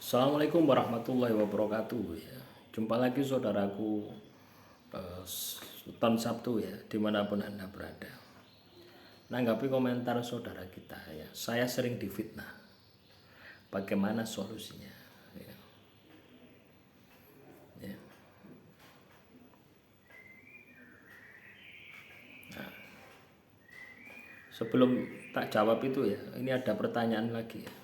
Assalamualaikum warahmatullahi wabarakatuh ya. Jumpa lagi saudaraku Sultan Sabtu ya, dimanapun Anda berada. Nanggapi komentar saudara kita ya, saya sering difitnah. Bagaimana solusinya? Ya, ya. Sebelum tak jawab itu ya, ini ada pertanyaan lagi ya.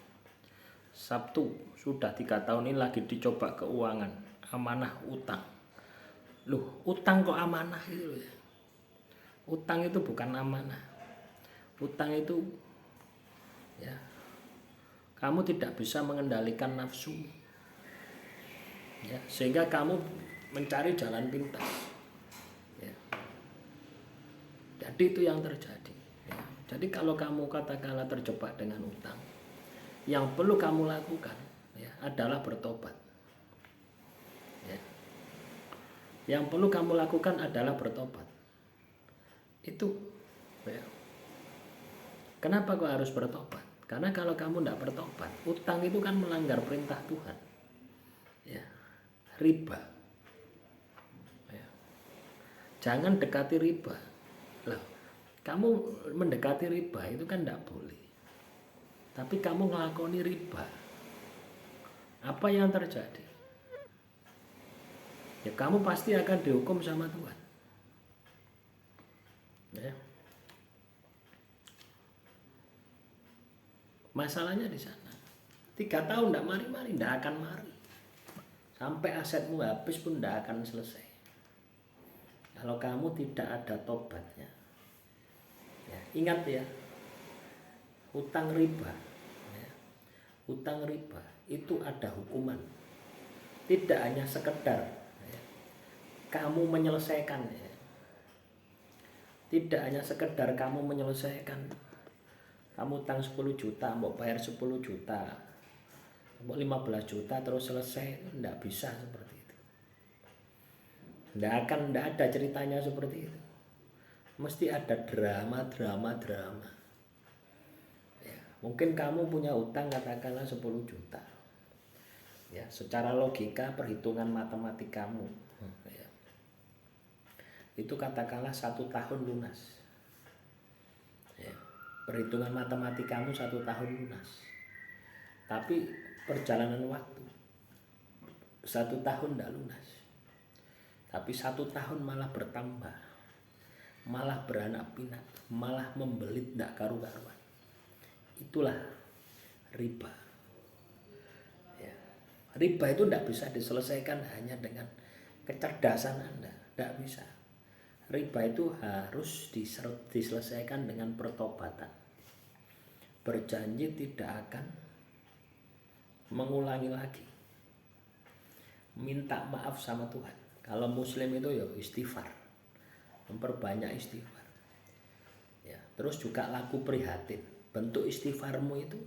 Sabtu sudah 3 tahun ini lagi dicoba keuangan, amanah utang. Loh, utang kok amanah itu ya? Utang itu bukan amanah. Utang itu ya, kamu tidak bisa mengendalikan nafsu ya, sehingga kamu mencari jalan pintas ya. Jadi itu yang terjadi ya. Jadi kalau kamu katakanlah terjebak dengan utang, yang perlu kamu lakukan ya adalah bertobat ya. Yang perlu kamu lakukan adalah bertobat. Itu ya. Kenapa kok harus bertobat? Karena kalau kamu tidak bertobat, utang itu kan melanggar perintah Tuhan ya. Riba ya. Jangan dekati riba. Loh, kamu mendekati riba itu kan tidak boleh, tapi kamu ngelakoni riba, apa yang terjadi? Ya kamu pasti akan dihukum sama Tuhan ya. Masalahnya di sana. 3 tahun tidak mari-mari, tidak akan mari. Sampai asetmu habis pun tidak akan selesai. Kalau kamu tidak ada tobatnya. Ya, ingat ya, hutang riba. Ya, hutang riba itu ada hukuman. Tidak hanya sekedar ya, kamu menyelesaikan. Ya. Tidak hanya sekedar kamu menyelesaikan. Kamu utang 10 juta, mau bayar 10 juta, mau 15 juta terus selesai. Tidak bisa seperti itu. Tidak ada ceritanya seperti itu. Mesti ada drama. Ya, mungkin kamu punya utang katakanlah 10 juta. Ya, secara logika perhitungan matematikamu ya, itu katakanlah 1 tahun lunas. Perhitungan matematikamu 1 tahun lunas, tapi perjalanan waktu 1 tahun tidak lunas, tapi 1 tahun malah bertambah, malah beranak pinak, malah membelit tidak karu-karuan. Itulah riba ya. Riba itu tidak bisa diselesaikan hanya dengan kecerdasan Anda, tidak bisa. Riba itu harus diselesaikan dengan pertobatan. Berjanji tidak akan mengulangi lagi. Minta maaf sama Tuhan. Kalau muslim itu ya istighfar. Memperbanyak istighfar. Ya, terus juga laku prihatin. Bentuk istighfarmu itu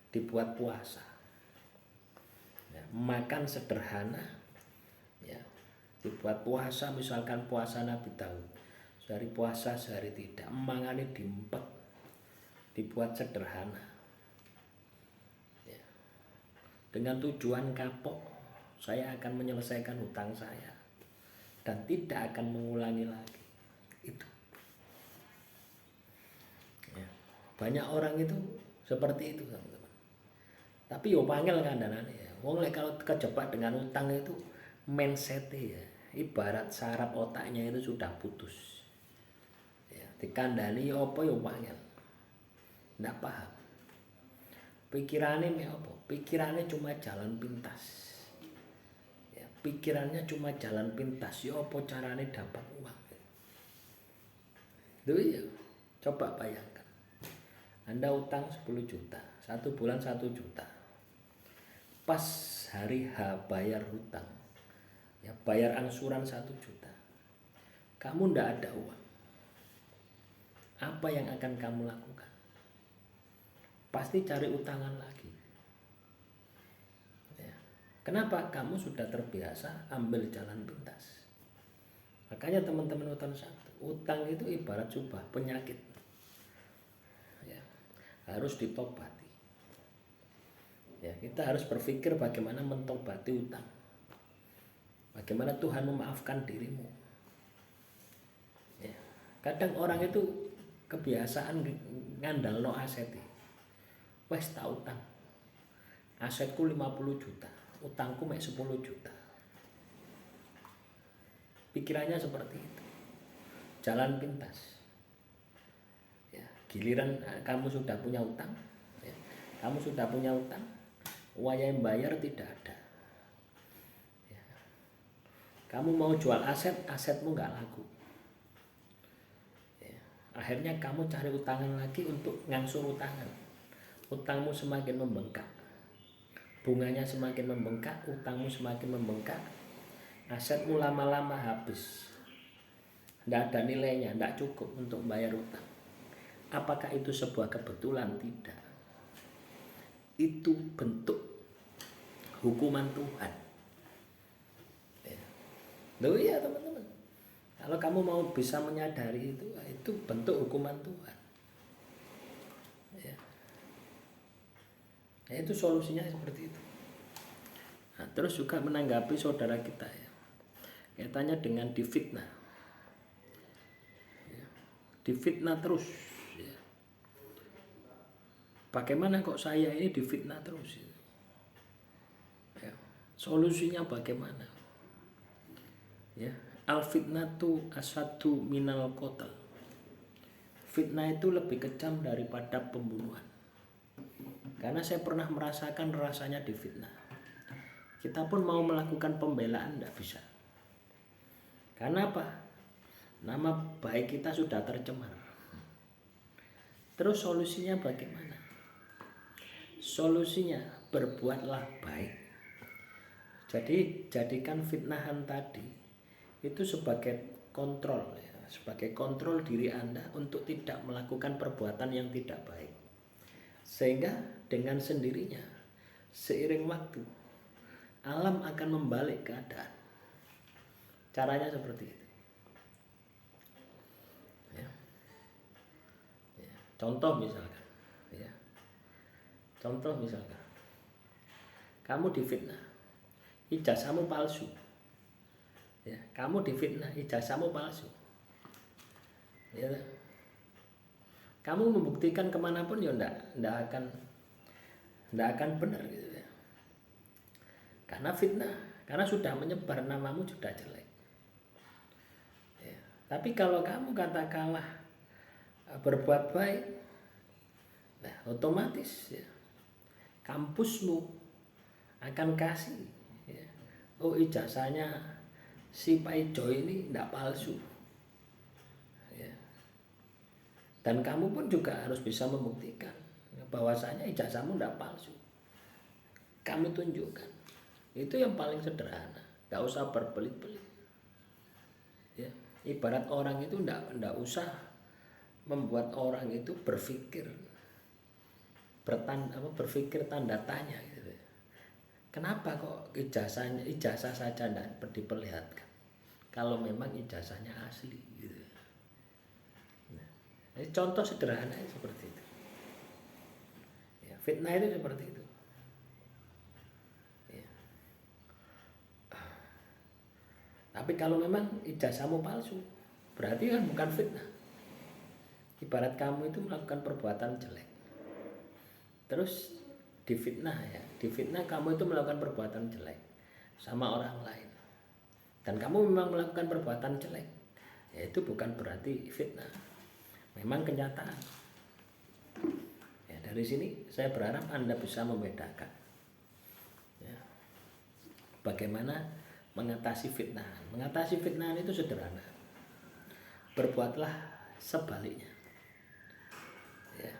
dibuat puasa. Ya, makan sederhana. Ya, dibuat puasa, misalkan puasa Nabi Daud, sehari puasa sehari tidak, mangane diempet, dibuat sederhana ya. Dengan tujuan kapok, saya akan menyelesaikan hutang saya dan tidak akan mengulangi lagi itu ya. Banyak orang itu seperti itu teman-teman, tapi yo pangel kandhanane ya. Wong lek kalau kejebak dengan utang itu mindset ya, ibarat saraf otaknya itu sudah putus ya, dikandani apa ya pangel, ndak paham pikirannya apa, pikirannya cuma jalan pintas ya, pikirannya cuma jalan pintas ya, apa caranya dapat uang itu ya. Coba bayangkan Anda utang 10 juta, 1 bulan 1 juta, pas hari H bayar hutang ya, bayar angsuran 1 juta, kamu ndak ada uang, apa yang akan kamu lakukan? Pasti cari utangan lagi ya. Kenapa? Kamu sudah terbiasa ambil jalan pintas. Makanya teman-teman utang itu ibarat jubah penyakit ya, harus ditobati Ya, kita harus berpikir bagaimana mentobati utang. Bagaimana Tuhan memaafkan dirimu. Ya. Kadang orang itu kebiasaan ngandalno aset. Wes tak utang. Asetku 50 juta, utangku mek 10 juta. Pikirannya seperti itu. Jalan pintas. Ya, giliran kamu sudah punya utang, ya, kamu sudah punya utang, yang bayar tidak ada. Ya. Kamu mau jual aset, asetmu nggak laku. Ya. Akhirnya kamu cari utangan lagi untuk ngangsur utangan. Utangmu semakin membengkak, bunganya semakin membengkak, utangmu semakin membengkak, asetmu lama-lama habis. Tidak ada nilainya, tidak cukup untuk bayar utang. Apakah itu sebuah kebetulan? Tidak. Itu bentuk hukuman Tuhan. Ya. Loh iya teman-teman. Kalau kamu mau bisa menyadari itu bentuk hukuman Tuhan. Ya. Ya, itu solusinya seperti itu. Nah, terus juga menanggapi saudara kita ya. Kaitannya dengan difitnah. Ya. Difitnah terus. Ya. Bagaimana kok saya ini difitnah terus? Ya. Solusinya bagaimana? Ya, al fitnatu asadu minal qatl. Fitnah itu lebih kejam daripada pembunuhan. Karena saya pernah merasakan rasanya difitnah. Kita pun mau melakukan pembelaan tidak bisa. Karena apa? Nama baik kita sudah tercemar. Terus solusinya bagaimana? Solusinya berbuatlah baik. Jadi jadikan fitnahan tadi itu sebagai kontrol ya, sebagai kontrol diri Anda untuk tidak melakukan perbuatan yang tidak baik. Sehingga dengan sendirinya seiring waktu alam akan membalik keadaan. Caranya seperti itu. Ya. Ya. Contoh misalkan, ya. Contoh misalkan, kamu difitnah, ijazahmu palsu. Ya, kamu difitnah, ijazahmu palsu. Ya. Kamu membuktikan kemanapun ya enggak akan benar gitu ya. Karena fitnah, karena sudah menyebar, namamu sudah jelek. Ya. Tapi kalau kamu katakanlah berbuat baik, nah otomatis ya, kampusmu akan kasih ya, oh ijazahnya si Pak Ijo ini enggak palsu. Dan kamu pun juga harus bisa membuktikan bahwasanya ijazahmu tidak palsu. Kamu tunjukkan. Itu yang paling sederhana. Tidak usah berbelit-belit. Ya, ibarat orang itu tidak usah membuat orang itu berpikir tanda tanya. Gitu. Kenapa kok ijazah saja tidak diperlihatkan? Kalau memang ijazahnya asli. Gitu. Contoh sederhana seperti itu. Ya, fitnah itu seperti itu. Ya. Tapi kalau memang ijazahmu palsu, berarti kan bukan fitnah. Ibarat kamu itu melakukan perbuatan jelek, terus difitnah ya, difitnah kamu itu melakukan perbuatan jelek sama orang lain, dan kamu memang melakukan perbuatan jelek, ya itu bukan berarti fitnah. Memang kenyataan. Ya, dari sini saya berharap Anda bisa membedakan ya, bagaimana mengatasi fitnahan. Mengatasi fitnahan itu sederhana. Berbuatlah sebaliknya. Ya.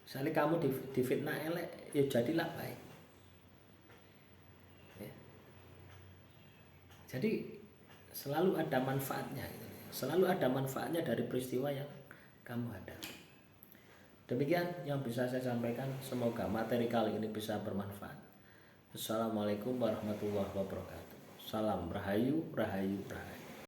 Misalnya kamu difitnah elek, ya jadilah baik. Ya. Jadi selalu ada manfaatnya. Gitu. Selalu ada manfaatnya dari peristiwa yang kamu hadapi. Demikian yang bisa saya sampaikan. Semoga materi kali ini bisa bermanfaat. Assalamualaikum warahmatullahi wabarakatuh. Salam rahayu, rahayu, rahayu.